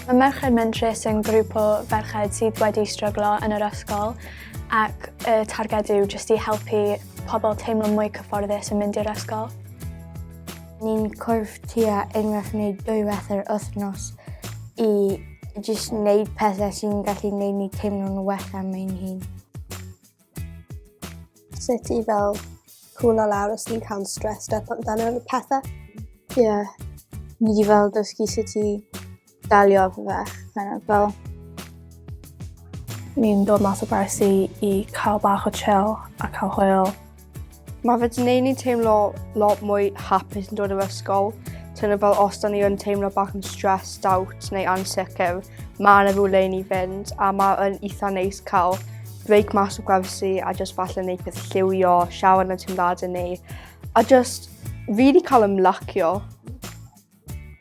Mae merched Mentrus yn grŵp o ferched sydd wedi stryglo yn yr ysgol ac y targed yw jyst i helpu pobl teimlo mwy cyfforddus yn mynd i'r ysgol. Ni'n cwrdd tua unwaith neu dwywaith yr wythnos i jyst wneud pethau sy'n gallu gwneud ni teimlo'n well am ein hun. Sut i fel cwlo lawr os ni'n cael stressed up amdano'r pethau? Ie, ni wedi fel dysgu sut i dalio efo fe, fel. Ni'n dod mas o gwersi i cael bach o chill a cael hwyl. Mae fe 'di gwneud ni teimlo lot mwy hapus yn dod o'r ysgol. Tynnu fel os da ni yn teimlo bach yn stressed out neu ansicr, mae yna rhywle i ni fynd a mae'n eitha neis cael break mas o gwersi a jyst falle wneud peth lliwio, siarad yn teimladau ni a jyst really cael ymlacio.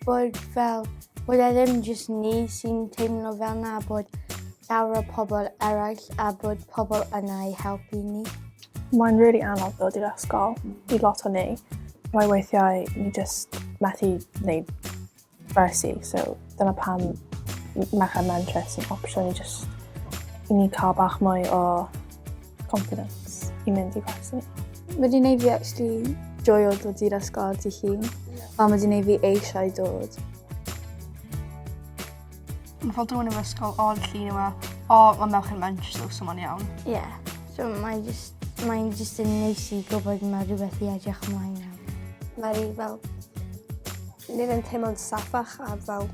Bod e ddim jyst ni sy'n teimlo fel yna, bod llawer o pobl eraill a bod pobl yna i helpu ni. Mae'n really anodd dod i'r ysgol i lot o ni. Mae weithiau ni jyst methu wneud gwersi, so dyna pam merched Mentrus yn opsiwn i ni cael bach mwy o confidence i mynd i gwersi. Mae wedi gwneud fi actually joio dod i'r ysgol dy hun, a mae wedi gwneud fi eisiau dod. Mae fel dwi'n i'r ysgol o'r llun yma, mae merched Mentrus o sy'n iawn. Ie, so mae'n jyst yn neis i gwybod mae rhywbeth i edrych ymlaen am. Mae'n fel nid yn teimlo'n saffach a fel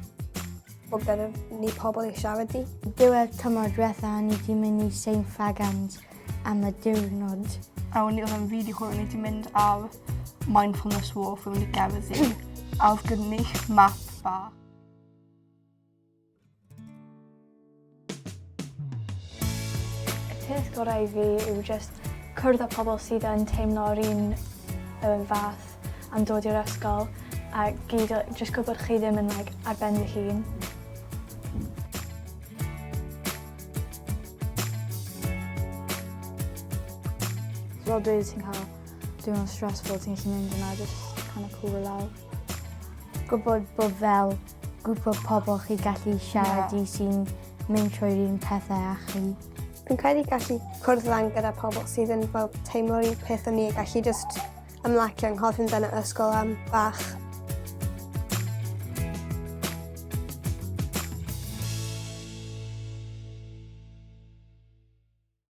bod gyda ni pobl i siarad i. Diwedd tymor diwetha ni wedi mynd i St Fagans am y diwrnod. A oedd yn rili hwyl, ni wedi mynd ar mindfulness walk rhwng i gerddi a oedd gyda ni map bach. Y peth gorau fi yw jyst cwrdd â pobl sydd yn teimlo'r un fath am dod i'r ysgol a jyst gwybod chi ddim yn ar ben fy hun. Fel dweud ti'n cael diwrnod stressful, ti'n gallu mynd yna jyst kind of cool lawr. Gwybod bod fel grŵp o pobl chi gallu siarad i sy'n mynd trwy'r un pethau â chi. Fi'n credu gallu cwrdd lan gyda pobl sydd yn fel teimlo'r un peth o ni, gallu just ymlacio yng nghorff yn ysgol am bach